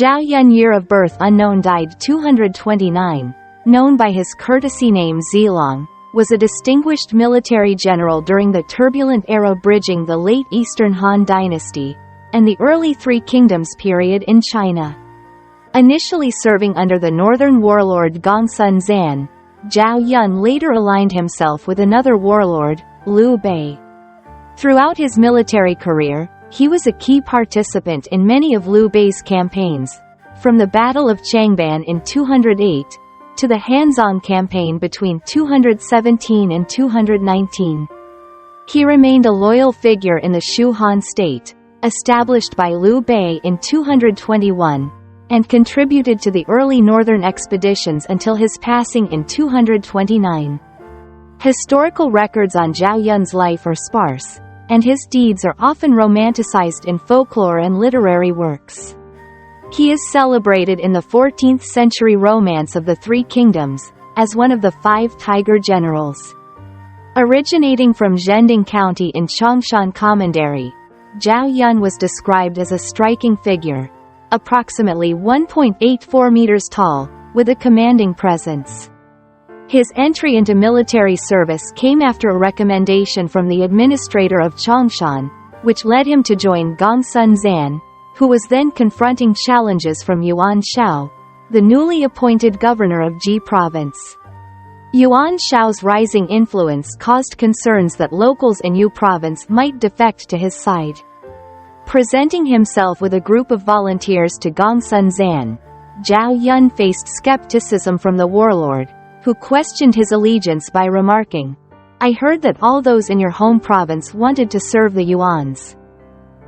Zhao Yun, year of birth unknown, died 229, known by his courtesy name Zilong, was a distinguished military general during the turbulent era bridging the late Eastern Han dynasty and the early Three Kingdoms period in China. Initially serving under the northern warlord Gongsun Zan, Zhao Yun later aligned himself with another warlord, Liu Bei. Throughout his military career, he was a key participant in many of Liu Bei's campaigns, from the Battle of Changban in 208 to the Hanzhong Campaign between 217 and 219. He remained a loyal figure in the Shu Han state, established by Liu Bei in 221, and contributed to the early northern expeditions until his passing in 229. Historical records on Zhao Yun's life are sparse, and his deeds are often romanticized in folklore and literary works. He is celebrated in the 14th-century romance of the Three Kingdoms as one of the 5 tiger generals. Originating from Zhending County in Chongshan Commandery, Zhao Yun was described as a striking figure, approximately 1.84 meters tall, with a commanding presence. His entry into military service came after a recommendation from the administrator of Chongshan, which led him to join Gongsun Zan, who was then confronting challenges from Yuan Shao, the newly appointed governor of Ji province. Yuan Shao's rising influence caused concerns that locals in Yu province might defect to his side. Presenting himself with a group of volunteers to Gongsun Zan, Zhao Yun faced skepticism from the warlord, who questioned his allegiance by remarking, "I heard that all those in your home province wanted to serve the Yuans.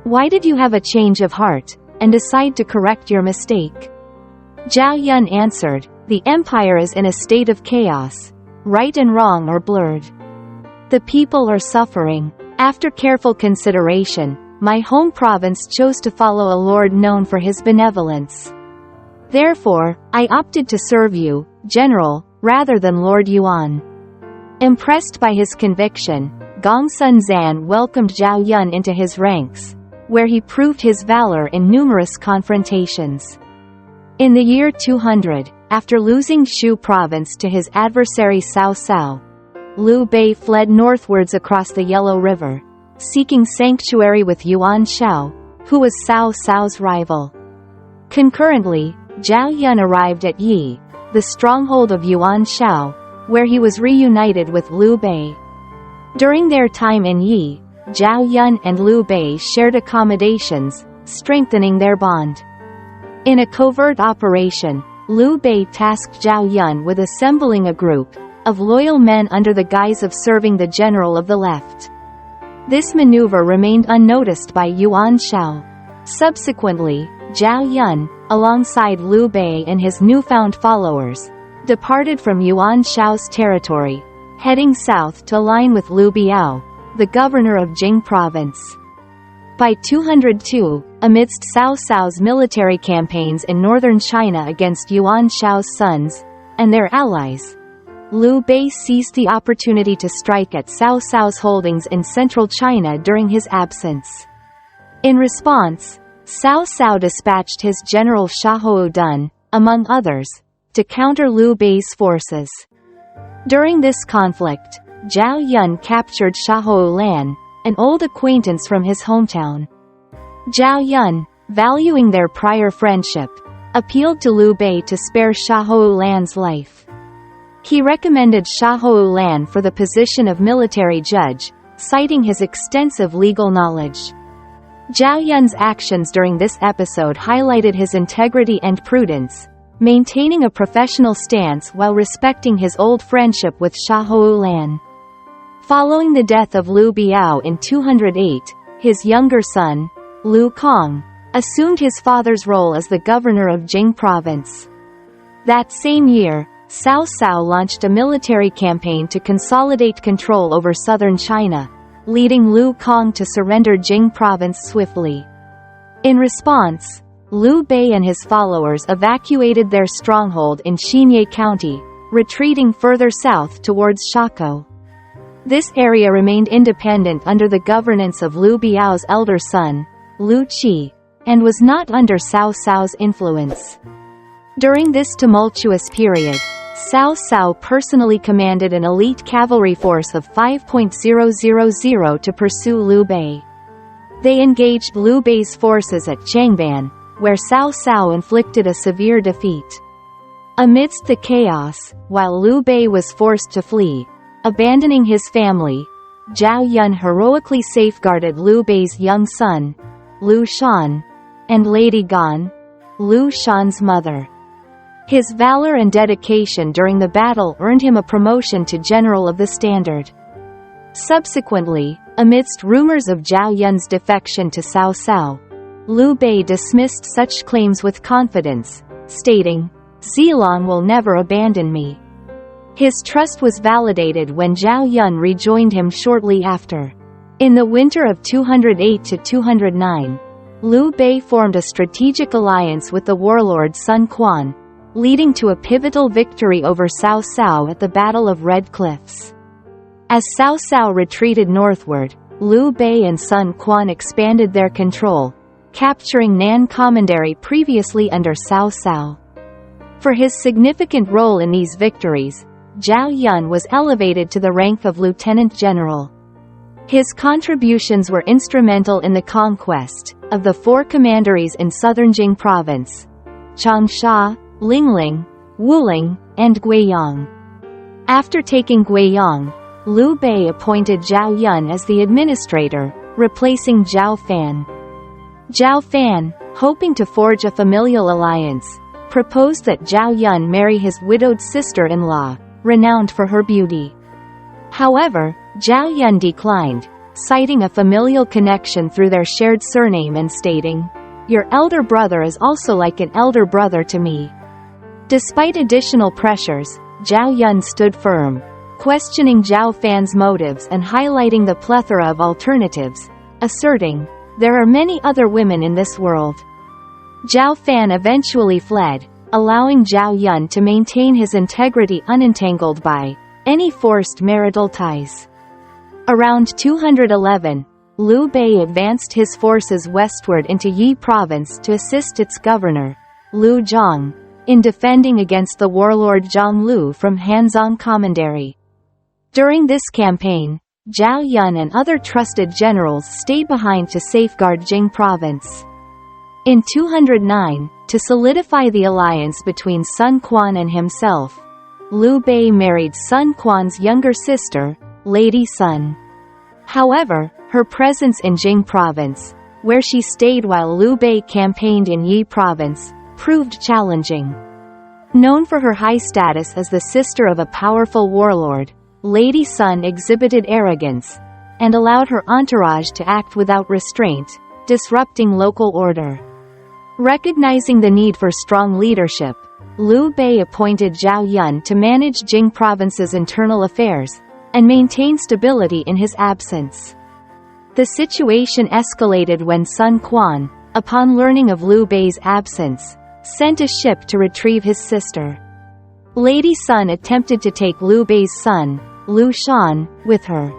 Why did you have a change of heart, and decide to correct your mistake?" Zhao Yun answered, "The empire is in a state of chaos. Right and wrong are blurred. The people are suffering. After careful consideration, my home province chose to follow a lord known for his benevolence. Therefore, I opted to serve you, General, rather than Lord Yuan." Impressed by his conviction, Gongsun Zan welcomed Zhao Yun into his ranks, where he proved his valor in numerous confrontations. In the year 200, after losing Shu province to his adversary Cao Cao, Liu Bei fled northwards across the Yellow River, seeking sanctuary with Yuan Shao, who was Cao Cao's rival. Concurrently, Zhao Yun arrived at Yi, the stronghold of Yuan Shao, where he was reunited with Liu Bei. During their time in Yi, Zhao Yun and Liu Bei shared accommodations, strengthening their bond. In a covert operation, Liu Bei tasked Zhao Yun with assembling a group of loyal men under the guise of serving the general of the left. This maneuver remained unnoticed by Yuan Shao. Subsequently, Zhao Yun, alongside Liu Bei and his newfound followers, departed from Yuan Shao's territory, heading south to align with Liu Biao, the governor of Jing province. By 202, amidst Cao Cao's military campaigns in northern China against Yuan Shao's sons and their allies, Liu Bei seized the opportunity to strike at Cao Cao's holdings in central China during his absence. In response, Cao Cao dispatched his general Xiahou Dun, among others, to counter Liu Bei's forces. During this conflict, Zhao Yun captured Xiahou Lan, an old acquaintance from his hometown. Zhao Yun, valuing their prior friendship, appealed to Liu Bei to spare Xiahou Lan's life. He recommended Xiahou Lan for the position of military judge, citing his extensive legal knowledge. Zhao Yun's actions during this episode highlighted his integrity and prudence, maintaining a professional stance while respecting his old friendship with Xiahou Lan. Following the death of Liu Biao in 208, his younger son, Liu Kong, assumed his father's role as the governor of Jing province. That same year, Cao Cao launched a military campaign to consolidate control over southern China, leading Liu Kong to surrender Jing province swiftly. In response, Liu Bei and his followers evacuated their stronghold in Xinye County, retreating further south towards Shako. This area remained independent under the governance of Liu Biao's elder son, Liu Qi, and was not under Cao Cao's influence. During this tumultuous period, Cao Cao personally commanded an elite cavalry force of 5,000 to pursue Liu Bei. They engaged Liu Bei's forces at Changban, where Cao Cao inflicted a severe defeat. Amidst the chaos, while Liu Bei was forced to flee, abandoning his family, Zhao Yun heroically safeguarded Liu Bei's young son, Liu Shan, and Lady Gan, Liu Shan's mother. His valor and dedication during the battle earned him a promotion to General of the Standard. Subsequently, amidst rumors of Zhao Yun's defection to Cao Cao, Liu Bei dismissed such claims with confidence, stating, "Zilong will never abandon me." His trust was validated when Zhao Yun rejoined him shortly after. In the winter of 208 to 209, Liu Bei formed a strategic alliance with the warlord Sun Quan, leading to a pivotal victory over Cao Cao at the Battle of Red Cliffs. As Cao Cao retreated northward, Liu Bei and Sun Quan expanded their control, capturing Nan Commandery previously under Cao Cao. For his significant role in these victories, Zhao Yun was elevated to the rank of lieutenant general. His contributions were instrumental in the conquest of the 4 commanderies in southern Jing province: Changsha, Lingling, Wuling, and Guiyang. After taking Guiyang, Liu Bei appointed Zhao Yun as the administrator, replacing Zhao Fan. Zhao Fan, hoping to forge a familial alliance, proposed that Zhao Yun marry his widowed sister-in-law, renowned for her beauty. However, Zhao Yun declined, citing a familial connection through their shared surname and stating, "Your elder brother is also like an elder brother to me." Despite additional pressures, Zhao Yun stood firm, questioning Zhao Fan's motives and highlighting the plethora of alternatives, asserting, "There are many other women in this world." Zhao Fan eventually fled, allowing Zhao Yun to maintain his integrity unentangled by any forced marital ties. Around 211, Liu Bei advanced his forces westward into Yi province to assist its governor, Liu Zhang, in defending against the warlord Zhang Lu from Hanzhong Commandery. During this campaign, Zhao Yun and other trusted generals stayed behind to safeguard Jing province. In 209, to solidify the alliance between Sun Quan and himself, Liu Bei married Sun Quan's younger sister, Lady Sun. However, her presence in Jing province, where she stayed while Liu Bei campaigned in Yi province, proved challenging. Known for her high status as the sister of a powerful warlord, Lady Sun exhibited arrogance, and allowed her entourage to act without restraint, disrupting local order. Recognizing the need for strong leadership, Liu Bei appointed Zhao Yun to manage Jing province's internal affairs, and maintain stability in his absence. The situation escalated when Sun Quan, upon learning of Liu Bei's absence, sent a ship to retrieve his sister. Lady Sun attempted to take Liu Bei's son, Liu Shan, with her.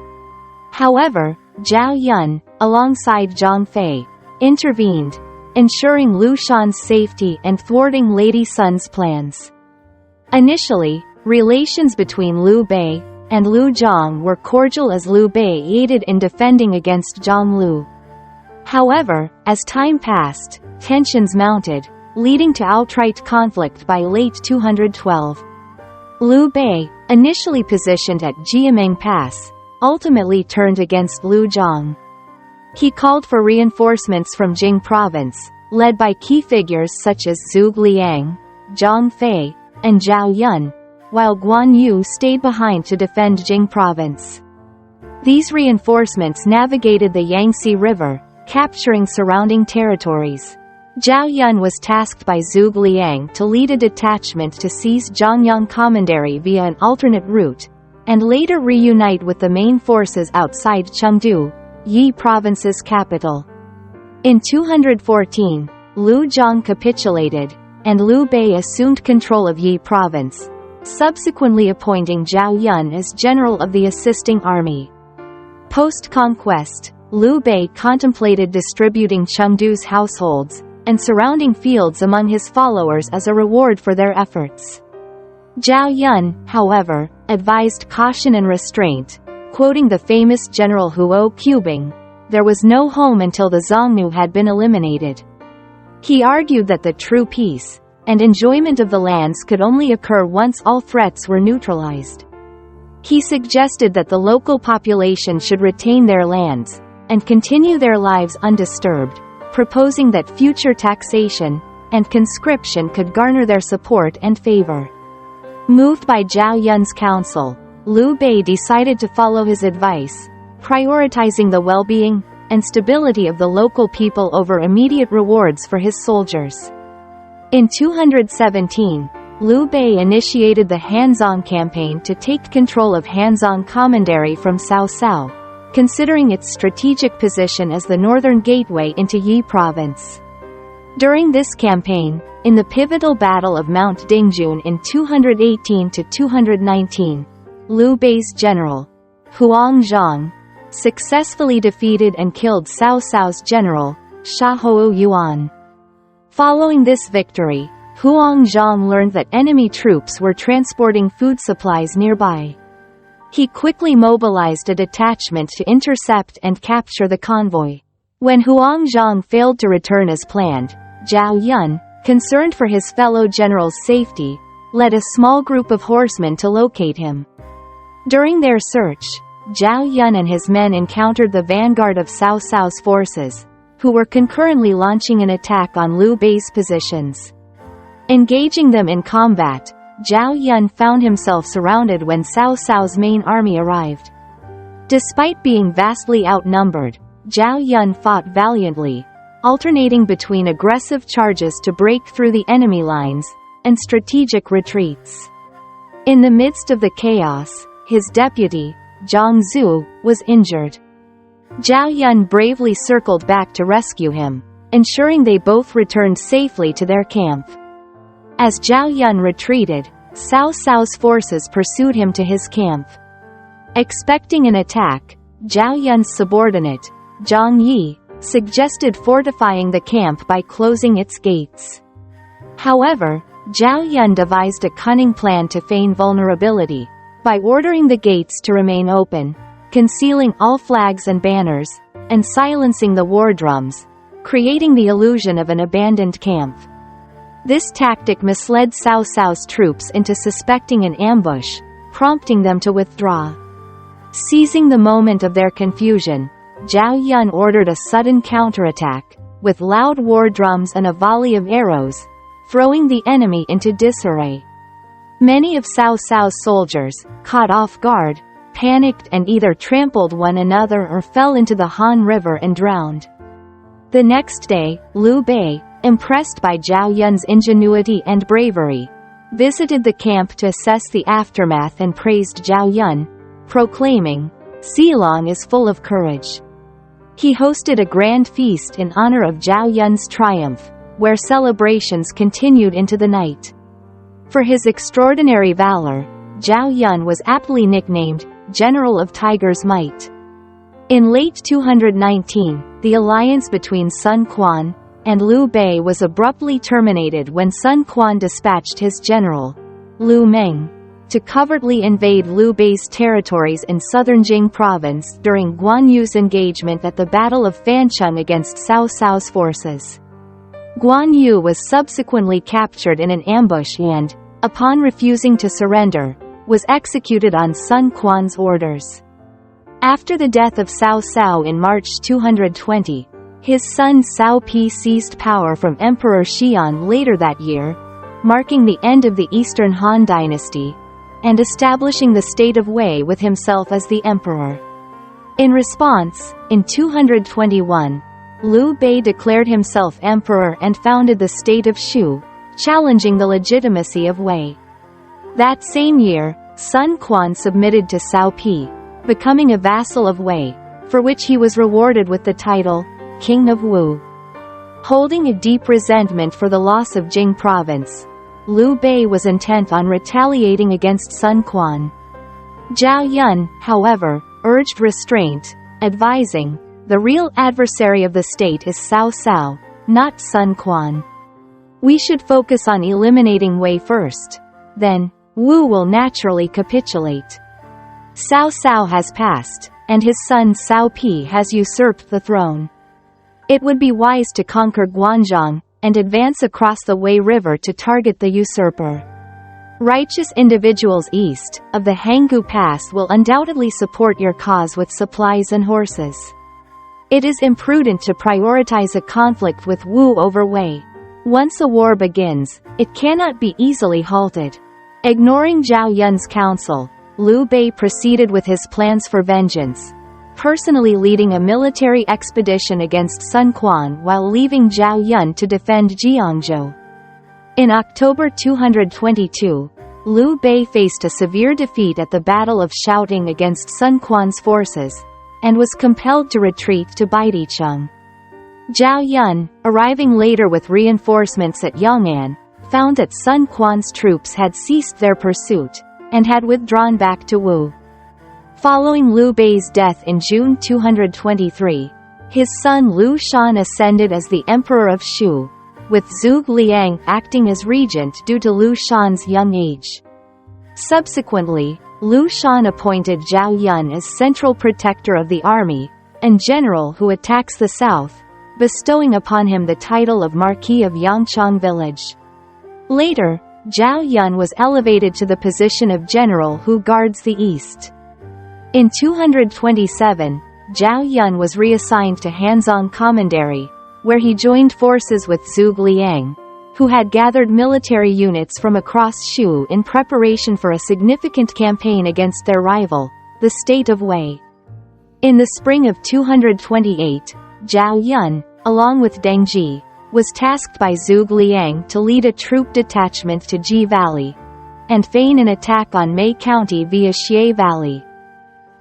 However, Zhao Yun, alongside Zhang Fei, intervened, ensuring Liu Shan's safety and thwarting Lady Sun's plans. Initially, relations between Liu Bei and Liu Zhang were cordial as Liu Bei aided in defending against Zhang Lu. However, as time passed, tensions mounted, leading to outright conflict by late 212. Liu Bei, initially positioned at Jiameng Pass, ultimately turned against Liu Zhang. He called for reinforcements from Jing province, led by key figures such as Zhuge Liang, Zhang Fei, and Zhao Yun, while Guan Yu stayed behind to defend Jing province. These reinforcements navigated the Yangtze River, capturing surrounding territories. Zhao Yun was tasked by Zhuge Liang to lead a detachment to seize Zhangyang Commandery via an alternate route, and later reunite with the main forces outside Chengdu, Yi province's capital. In 214, Liu Zhang capitulated, and Liu Bei assumed control of Yi province, subsequently appointing Zhao Yun as general of the assisting army. Post-conquest, Liu Bei contemplated distributing Chengdu's households and surrounding fields among his followers as a reward for their efforts. Zhao Yun, however, advised caution and restraint, quoting the famous general Huo Qubing, "There was no home until the Xiongnu had been eliminated." He argued that the true peace and enjoyment of the lands could only occur once all threats were neutralized. He suggested that the local population should retain their lands and continue their lives undisturbed, proposing that future taxation and conscription could garner their support and favor. Moved by Zhao Yun's counsel, Liu Bei decided to follow his advice, prioritizing the well-being and stability of the local people over immediate rewards for his soldiers. In 217, Liu Bei initiated the Hanzhong Campaign to take control of Hanzhong Commandery from Cao Cao, considering its strategic position as the northern gateway into Yi Province. During this campaign, in the pivotal Battle of Mount Dingjun in 218–219, Liu Bei's general, Huang Zhang, successfully defeated and killed Cao Cao's general, Shahou Yuan. Following this victory, Huang Zhang learned that enemy troops were transporting food supplies nearby. He quickly mobilized a detachment to intercept and capture the convoy. When Huang Zhang failed to return as planned, Zhao Yun, concerned for his fellow general's safety, led a small group of horsemen to locate him. During their search, Zhao Yun and his men encountered the vanguard of Cao Cao's forces, who were concurrently launching an attack on Liu Bei's positions. Engaging them in combat, Zhao Yun found himself surrounded when Cao Cao's main army arrived. Despite being vastly outnumbered, Zhao Yun fought valiantly, alternating between aggressive charges to break through the enemy lines and strategic retreats. In the midst of the chaos, his deputy, Zhang Zhu, was injured. Zhao Yun bravely circled back to rescue him, ensuring they both returned safely to their camp. As Zhao Yun retreated, Cao Cao's forces pursued him to his camp. Expecting an attack, Zhao Yun's subordinate, Zhang Yi, suggested fortifying the camp by closing its gates. However, Zhao Yun devised a cunning plan to feign vulnerability, by ordering the gates to remain open, concealing all flags and banners, and silencing the war drums, creating the illusion of an abandoned camp. This tactic misled Cao Cao's troops into suspecting an ambush, prompting them to withdraw. Seizing the moment of their confusion, Zhao Yun ordered a sudden counterattack, with loud war drums and a volley of arrows, throwing the enemy into disarray. Many of Cao Cao's soldiers, caught off guard, panicked and either trampled one another or fell into the Han River and drowned. The next day, Liu Bei, impressed by Zhao Yun's ingenuity and bravery, visited the camp to assess the aftermath and praised Zhao Yun, proclaiming, "Zilong is full of courage." He hosted a grand feast in honor of Zhao Yun's triumph, where celebrations continued into the night. For his extraordinary valor, Zhao Yun was aptly nicknamed General of Tiger's Might. In late 219, the alliance between Sun Quan and Liu Bei was abruptly terminated when Sun Quan dispatched his general, Liu Meng, to covertly invade Liu Bei's territories in southern Jing province during Guan Yu's engagement at the Battle of Fancheng against Cao Cao's forces. Guan Yu was subsequently captured in an ambush and, upon refusing to surrender, was executed on Sun Quan's orders. After the death of Cao Cao in March 220, his son Cao Pi seized power from Emperor Xian later that year, marking the end of the Eastern Han dynasty, and establishing the state of Wei with himself as the emperor. In response, in 221, Liu Bei declared himself emperor and founded the state of Shu, challenging the legitimacy of Wei. That same year, Sun Quan submitted to Cao Pi, becoming a vassal of Wei, for which he was rewarded with the title, King of Wu. Holding a deep resentment for the loss of Jing province, Liu Bei was intent on retaliating against Sun Quan. Zhao Yun, however, urged restraint, advising, the real adversary of the state is Cao Cao, not Sun Quan. We should focus on eliminating Wei first. Then, Wu will naturally capitulate. Cao Cao has passed, and his son Cao Pi has usurped the throne. It would be wise to conquer Guanzhong, and advance across the Wei River to target the usurper. Righteous individuals east of the Hanggu Pass will undoubtedly support your cause with supplies and horses. It is imprudent to prioritize a conflict with Wu over Wei. Once a war begins, it cannot be easily halted. Ignoring Zhao Yun's counsel, Liu Bei proceeded with his plans for vengeance, personally leading a military expedition against Sun Quan while leaving Zhao Yun to defend Jiangzhou. In October 222, Liu Bei faced a severe defeat at the Battle of Shouting against Sun Quan's forces, and was compelled to retreat to Baidicheng. Zhao Yun, arriving later with reinforcements at Yong'an, found that Sun Quan's troops had ceased their pursuit, and had withdrawn back to Wu. Following Liu Bei's death in June 223, his son Liu Shan ascended as the Emperor of Shu, with Zhuge Liang acting as regent due to Liu Shan's young age. Subsequently, Liu Shan appointed Zhao Yun as central protector of the army, and general who attacks the south, bestowing upon him the title of Marquis of Yangchang Village. Later, Zhao Yun was elevated to the position of general who guards the east. In 227, Zhao Yun was reassigned to Hanzhong Commandery, where he joined forces with Zhuge Liang, who had gathered military units from across Shu in preparation for a significant campaign against their rival, the state of Wei. In the spring of 228, Zhao Yun, along with Deng Ji, was tasked by Zhuge Liang to lead a troop detachment to Ji Valley, and feign an attack on Mei County via Xie Valley.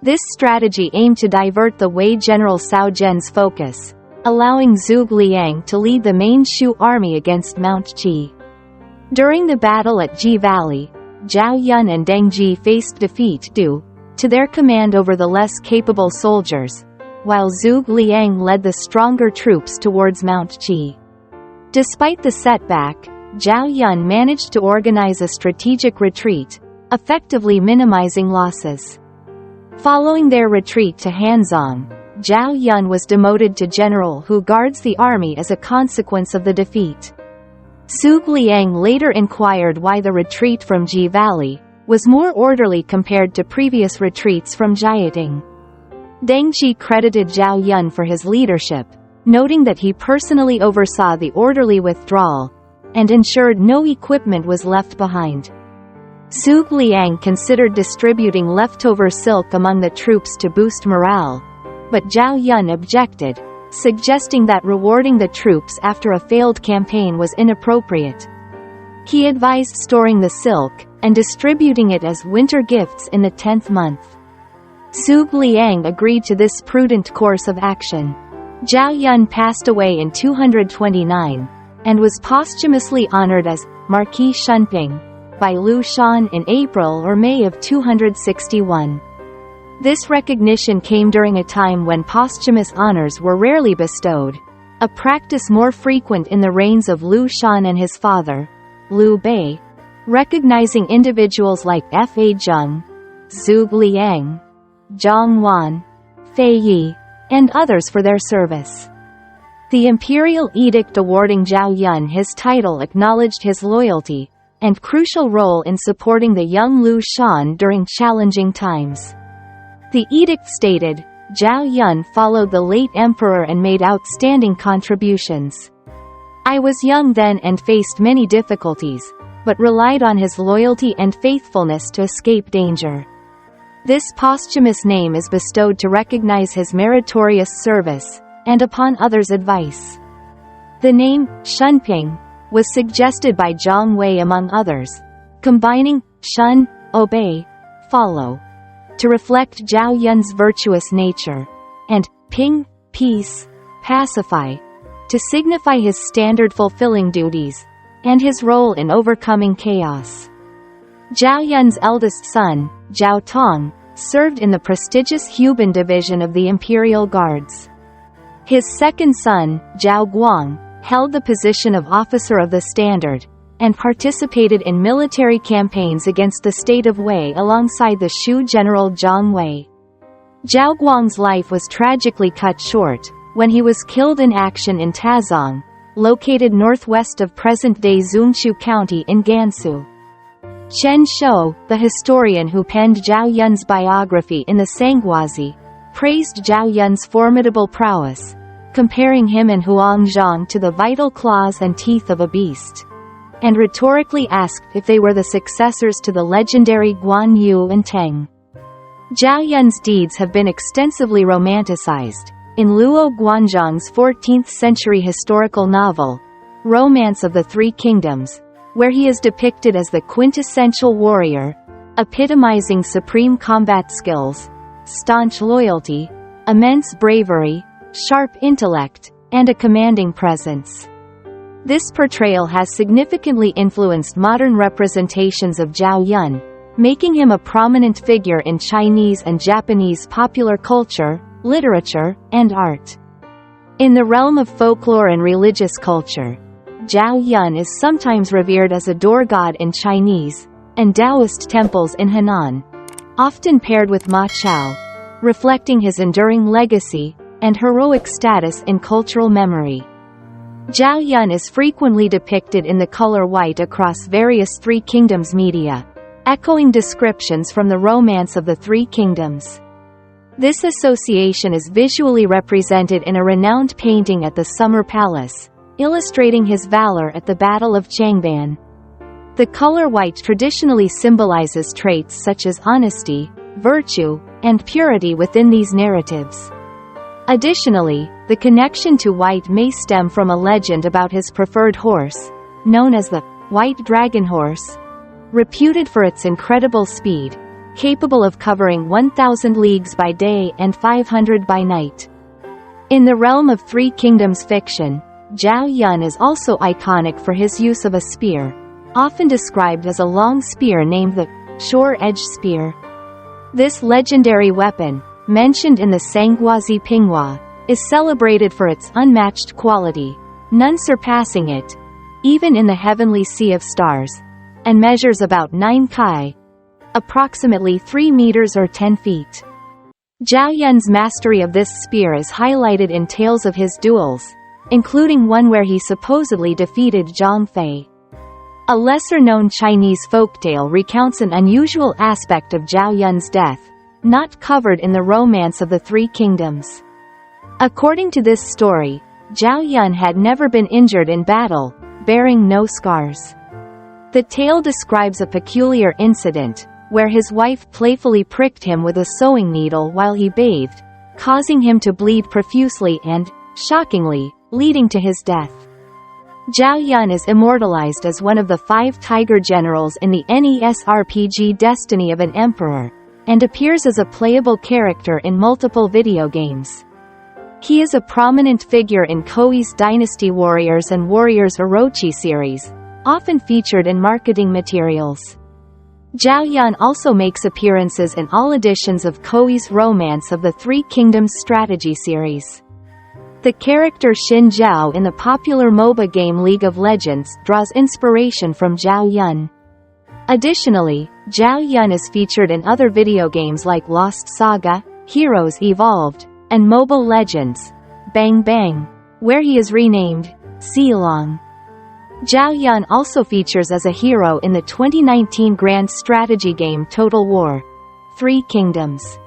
This strategy aimed to divert the Wei general Cao Zhen's focus, allowing Zhuge Liang to lead the main Shu army against Mount Qi. During the battle at Ji Valley, Zhao Yun and Deng Ji faced defeat due to their command over the less capable soldiers, while Zhuge Liang led the stronger troops towards Mount Qi. Despite the setback, Zhao Yun managed to organize a strategic retreat, effectively minimizing losses. Following their retreat to Hanzhong, Zhao Yun was demoted to general who guards the army as a consequence of the defeat. Zhuge Liang later inquired why the retreat from Ji Valley was more orderly compared to previous retreats from Jiating. Deng Ji credited Zhao Yun for his leadership, noting that he personally oversaw the orderly withdrawal, and ensured no equipment was left behind. Zhuge Liang considered distributing leftover silk among the troops to boost morale, but Zhao Yun objected, suggesting that rewarding the troops after a failed campaign was inappropriate. He advised storing the silk, and distributing it as winter gifts in the 10th month. Zhuge Liang agreed to this prudent course of action. Zhao Yun passed away in 229, and was posthumously honored as Marquis Shunping by Liu Shan in April or May of 261. This recognition came during a time when posthumous honors were rarely bestowed, a practice more frequent in the reigns of Liu Shan and his father, Liu Bei, recognizing individuals like Fa Zheng, Zhuge Liang, Zhang Wan, Fei Yi, and others for their service. The imperial edict awarding Zhao Yun his title acknowledged his loyalty and crucial role in supporting the young Liu Shan during challenging times. The edict stated, Zhao Yun followed the late emperor and made outstanding contributions. I was young then and faced many difficulties, but relied on his loyalty and faithfulness to escape danger. This posthumous name is bestowed to recognize his meritorious service, and upon others' advice. The name, Shunping, was suggested by Zhang Wei among others, combining shun, obey, follow, to reflect Zhao Yun's virtuous nature, and ping, peace, pacify, to signify his standard fulfilling duties, and his role in overcoming chaos. Zhao Yun's eldest son, Zhao Tong, served in the prestigious Huban division of the Imperial Guards. His second son, Zhao Guang, held the position of officer of the standard, and participated in military campaigns against the state of Wei alongside the Shu general Zhang Wei. Zhao Guang's life was tragically cut short, when he was killed in action in Tazong, located northwest of present-day Zhongshu County in Gansu. Chen Shou, the historian who penned Zhao Yun's biography in the Sanghuazi, praised Zhao Yun's formidable prowess, comparing him and Huangzhong to the vital claws and teeth of a beast, and rhetorically asked if they were the successors to the legendary Guan Yu and Teng. Zhao Yun's deeds have been extensively romanticized. In Luo Guanzhong's 14th-century historical novel, Romance of the Three Kingdoms, where he is depicted as the quintessential warrior, epitomizing supreme combat skills, staunch loyalty, immense bravery, sharp intellect, and a commanding presence. This portrayal has significantly influenced modern representations of Zhao Yun, making him a prominent figure in Chinese and Japanese popular culture, literature, and art. In the realm of folklore and religious culture, Zhao Yun is sometimes revered as a door god in Chinese and Taoist temples in Henan, often paired with Ma Chao, reflecting his enduring legacy and heroic status in cultural memory. Zhao Yun is frequently depicted in the color white across various Three Kingdoms media, echoing descriptions from the Romance of the Three Kingdoms. This association is visually represented in a renowned painting at the Summer Palace, illustrating his valor at the Battle of Changban. The color white traditionally symbolizes traits such as honesty, virtue, and purity within these narratives. Additionally, the connection to white may stem from a legend about his preferred horse, known as the White Dragon Horse, reputed for its incredible speed, capable of covering 1,000 leagues by day and 500 by night. In the realm of Three Kingdoms fiction, Zhao Yun is also iconic for his use of a spear, often described as a long spear named the Shore-Edge Spear. This legendary weapon, mentioned in the Sanghuazi Pinghua, is celebrated for its unmatched quality, none surpassing it, even in the heavenly sea of stars, and measures about 9 kai, approximately 3 meters or 10 feet. Zhao Yun's mastery of this spear is highlighted in tales of his duels, including one where he supposedly defeated Zhang Fei. A lesser-known Chinese folktale recounts an unusual aspect of Zhao Yun's death, not covered in the Romance of the Three Kingdoms. According to this story, Zhao Yun had never been injured in battle, bearing no scars. The tale describes a peculiar incident, where his wife playfully pricked him with a sewing needle while he bathed, causing him to bleed profusely and, shockingly, leading to his death. Zhao Yun is immortalized as one of the 5 tiger generals in the NES RPG Destiny of an Emperor, and appears as a playable character in multiple video games. He is a prominent figure in Koei's Dynasty Warriors and Warriors Orochi series, often featured in marketing materials. Zhao Yun also makes appearances in all editions of Koei's Romance of the Three Kingdoms strategy series. The character Xin Zhao in the popular MOBA game League of Legends draws inspiration from Zhao Yun. Additionally, Zhao Yun is featured in other video games like Lost Saga, Heroes Evolved, and Mobile Legends, Bang Bang, where he is renamed Zilong. Zhao Yun also features as a hero in the 2019 grand strategy game Total War: Three Kingdoms.